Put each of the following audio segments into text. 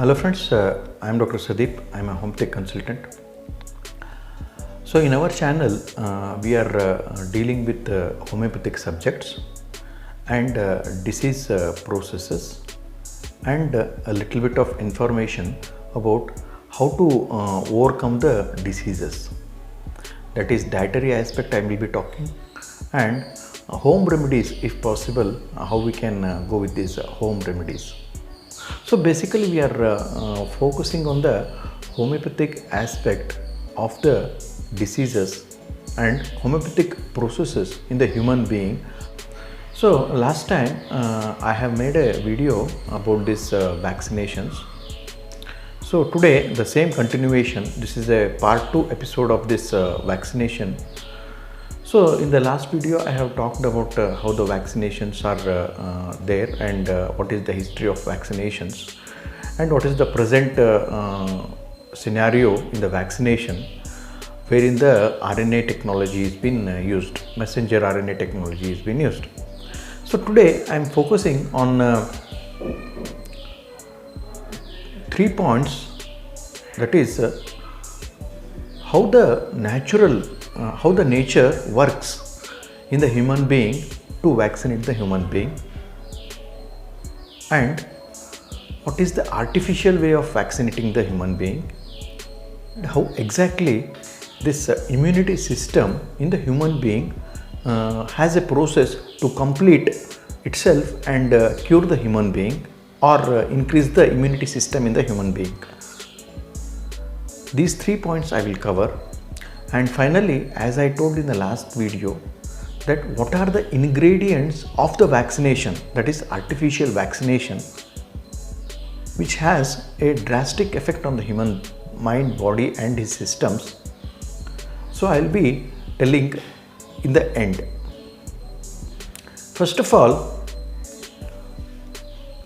Hello friends, I am Dr. Sadeep. I am a homeopathy consultant. So in our channel, we are dealing with homeopathic subjects and disease processes and a little bit of information about how to overcome the diseases. That is dietary aspect I will be talking, and home remedies if possible, how we can go with these home remedies. So basically we are focusing on the homeopathic aspect of the diseases and homeopathic processes in the human being. So last time I have made a video about these vaccinations. So today the same continuation, this is a part 2 episode of this vaccination. So in the last video I have talked about how the vaccinations are there and what is the history of vaccinations and what is the present scenario in the vaccination, wherein the RNA technology has been used, messenger RNA technology has been used. So today I am focusing on 3 points, that is how the nature works in the human being to vaccinate the human being, and what is the artificial way of vaccinating the human being, and how exactly this immunity system in the human being has a process to complete itself and cure the human being or increase the immunity system in the human being. These 3 points I will cover. And finally, as I told in the last video, that what are the ingredients of the vaccination, that is artificial vaccination, which has a drastic effect on the human mind, body and his systems. So I will be telling in the end. First of all,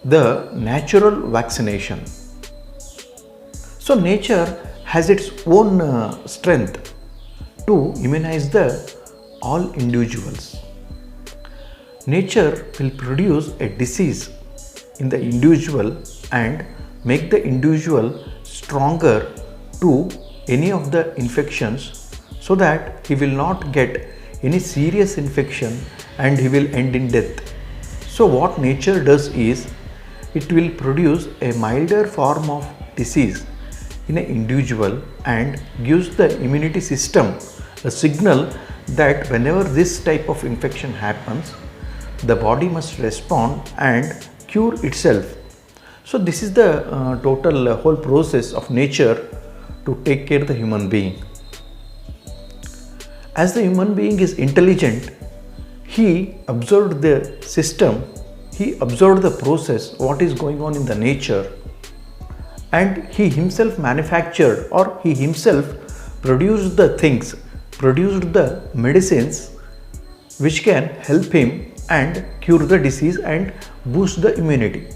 the natural vaccination. So nature has its own strength to immunize all individuals. Nature will produce a disease in the individual and make the individual stronger to any of the infections, so that he will not get any serious infection and he will end in death. So what nature does is, it will produce a milder form of disease in an individual and gives the immunity system a signal that whenever this type of infection happens, the body must respond and cure itself. So this is the total whole process of nature to take care of the human being. As the human being is intelligent, he observed the system, he observed the process, what is going on in the nature, and he himself manufactured or he himself produced the things, produced the medicines which can help him and cure the disease and boost the immunity.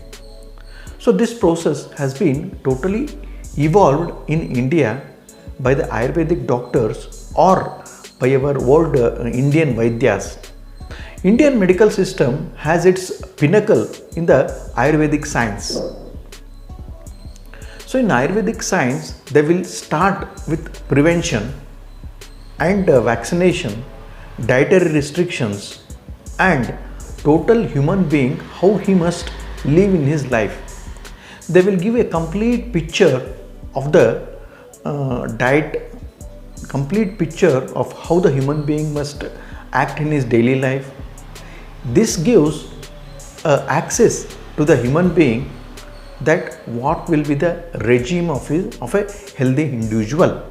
So this process has been totally evolved in India by the Ayurvedic doctors or by our old Indian Vaidyas. Indian medical system has its pinnacle in the Ayurvedic science. So in Ayurvedic science, they will start with prevention and vaccination, dietary restrictions and total human being, how he must live in his life. They will give a complete picture of the diet, complete picture of how the human being must act in his daily life. This gives access to the human being that what will be the regime of a healthy individual.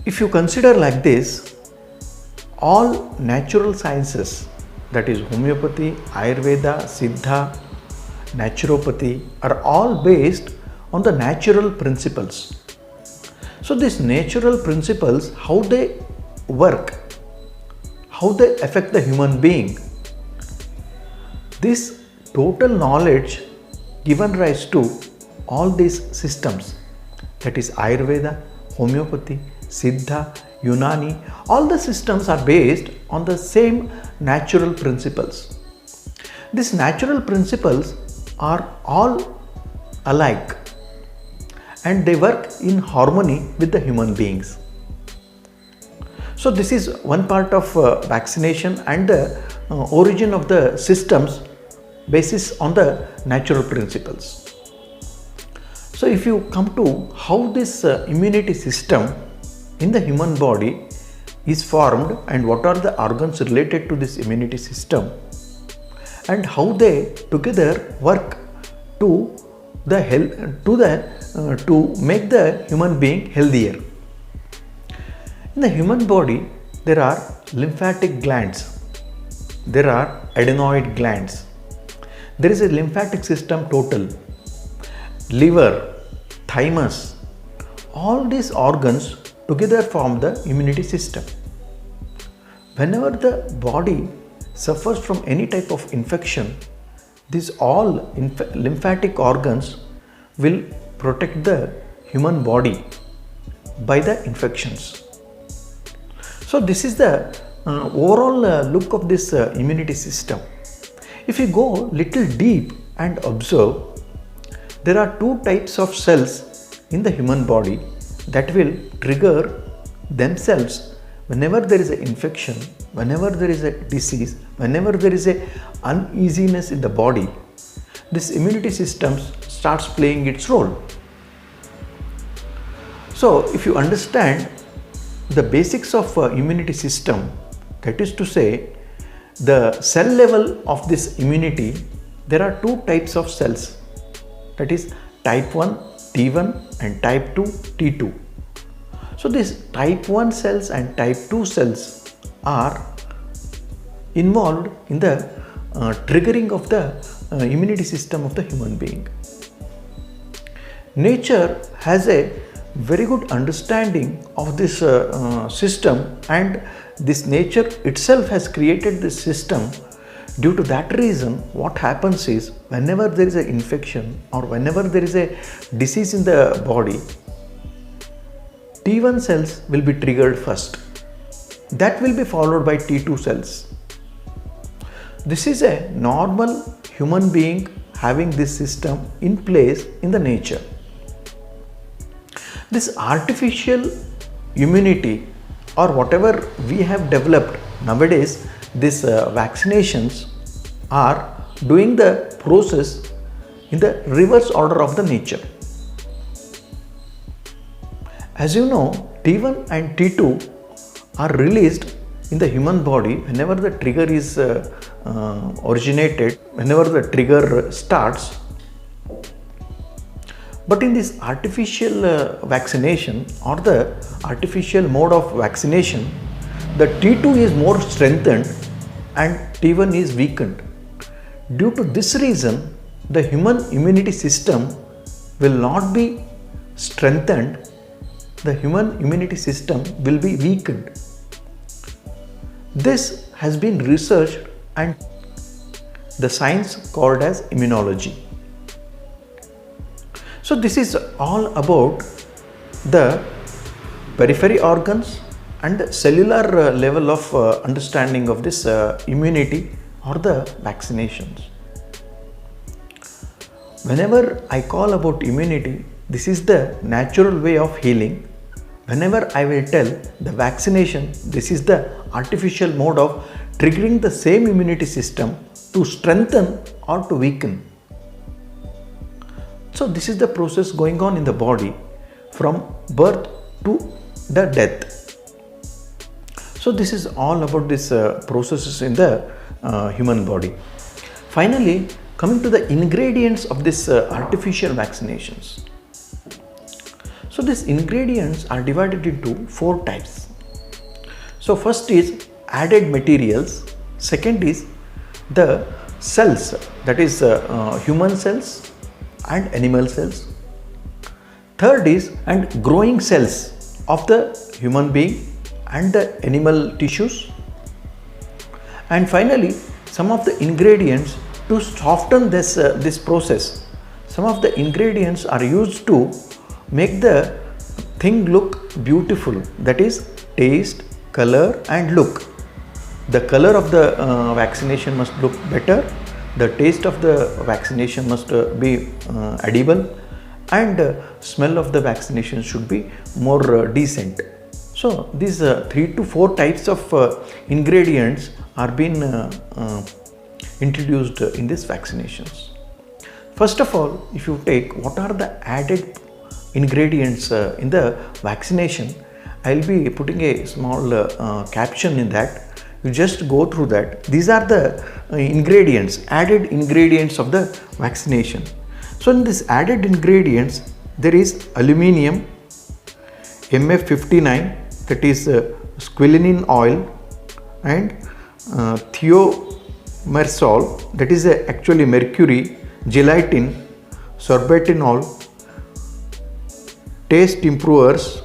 If you consider like this, all natural sciences, that is homeopathy, Ayurveda, Siddha, naturopathy, are all based on the natural principles. So these natural principles, how they work, how they affect the human being, this total knowledge given rise to all these systems, that is Ayurveda, homeopathy, Siddha, Unani, all the systems are based on the same natural principles. These natural principles are all alike and they work in harmony with the human beings. So this is one part of vaccination and the origin of the systems basis on the natural principles. So if you come to how this immunity system in the human body is formed and what are the organs related to this immunity system and how they together work to the health to make the human being healthier. In the human body there are lymphatic glands, there are adenoid glands, there is a lymphatic system total, liver, thymus, all these organs together form the immunity system. Whenever the body suffers from any type of infection, these all lymphatic organs will protect the human body by the infections. So this is the overall look of this immunity system. If you go little deep and observe, there are two types of cells in the human body that will trigger themselves whenever there is an infection, whenever there is a disease, whenever there is a uneasiness in the body. This immunity system starts playing its role. So if you understand the basics of immunity system, that is to say the cell level of this immunity, there are two types of cells, that is type 1 T1 and type 2 T2. So these type 1 cells and type 2 cells are involved in the triggering of the immunity system of the human being. Nature has a very good understanding of this system, and this nature itself has created this system. Due to that reason, what happens is whenever there is an infection or whenever there is a disease in the body, T1 cells will be triggered first. That will be followed by T2 cells. This is a normal human being having this system in place in the nature. This artificial immunity or whatever we have developed nowadays, these vaccinations are doing the process in the reverse order of the nature. As you know, T1 and T2 are released in the human body whenever the trigger is originated, whenever the trigger starts. But in this artificial vaccination or the artificial mode of vaccination, the T2 is more strengthened and T1 is weakened. Due to this reason, the human immunity system will not be strengthened, the human immunity system will be weakened. This has been researched and the science called as immunology. So this is all about the periphery organs and the cellular level of understanding of this immunity or the vaccinations. Whenever I call about immunity, this is the natural way of healing. Whenever I will tell the vaccination, this is the artificial mode of triggering the same immunity system to strengthen or to weaken. So this is the process going on in the body from birth to the death. So this is all about this processes in the human body. Finally, coming to the ingredients of this artificial vaccinations. So these ingredients are divided into 4 types. So first is added materials, second is the cells, that is human cells and animal cells, third is and growing cells of the human being and the animal tissues, and finally some of the ingredients to soften this process. Some of the ingredients are used to make the thing look beautiful, that is taste, color and look. The color of the vaccination must look better, the taste of the vaccination must be edible, and smell of the vaccination should be more decent. So these 3 to 4 types of ingredients are being introduced in these vaccinations. First of all, if you take what are the added ingredients in the vaccination, I'll be putting a small caption in that. You just go through that. These are the ingredients, added ingredients of the vaccination. So in this added ingredients, there is aluminium, MF59, that is squalene oil, and thiomersol, that is actually mercury, gelatin, sorbitanol, taste improvers.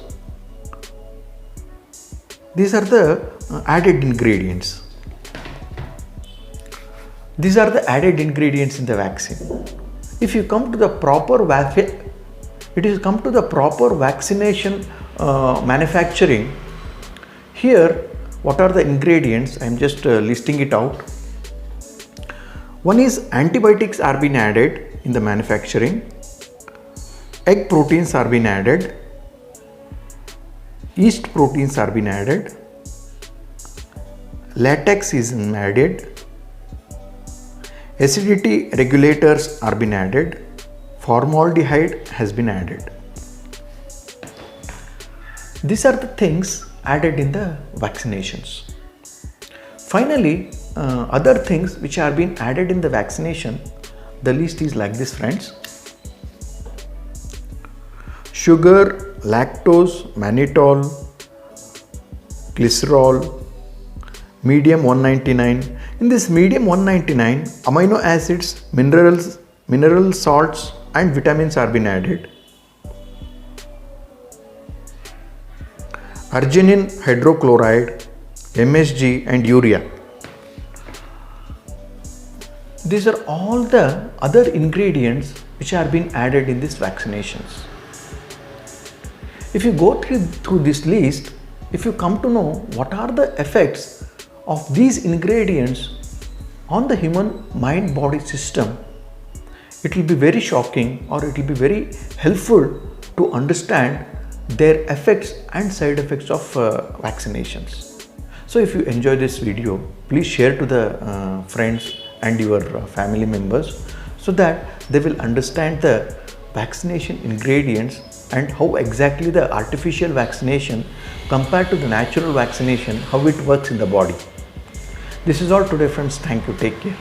These are the added ingredients. These are the added ingredients in the vaccine. If you come to the proper vaccination manufacturing, here what are the ingredients? I am just listing it out. One is antibiotics are being added in the manufacturing, egg proteins are being added, yeast proteins are being added, latex is added, acidity regulators are being added, formaldehyde has been added. These are the things added in the vaccinations. Finally, other things which are being added in the vaccination, the list is like this, friends. Sugar, lactose, mannitol, glycerol, medium 199. In this medium 199, amino acids, mineral salts and vitamins are being added. Arginine hydrochloride, MSG and urea. These are all the other ingredients which are being added in these vaccinations. If you go through this list, if you come to know what are the effects of these ingredients on the human mind-body system, it will be very shocking, or it will be very helpful to understand their effects and side effects of vaccinations. So if you enjoy this video, please share to the friends and your family members, so that they will understand the vaccination ingredients and how exactly the artificial vaccination compared to the natural vaccination, how it works in the body. This is all today, friends. Thank you. Take care.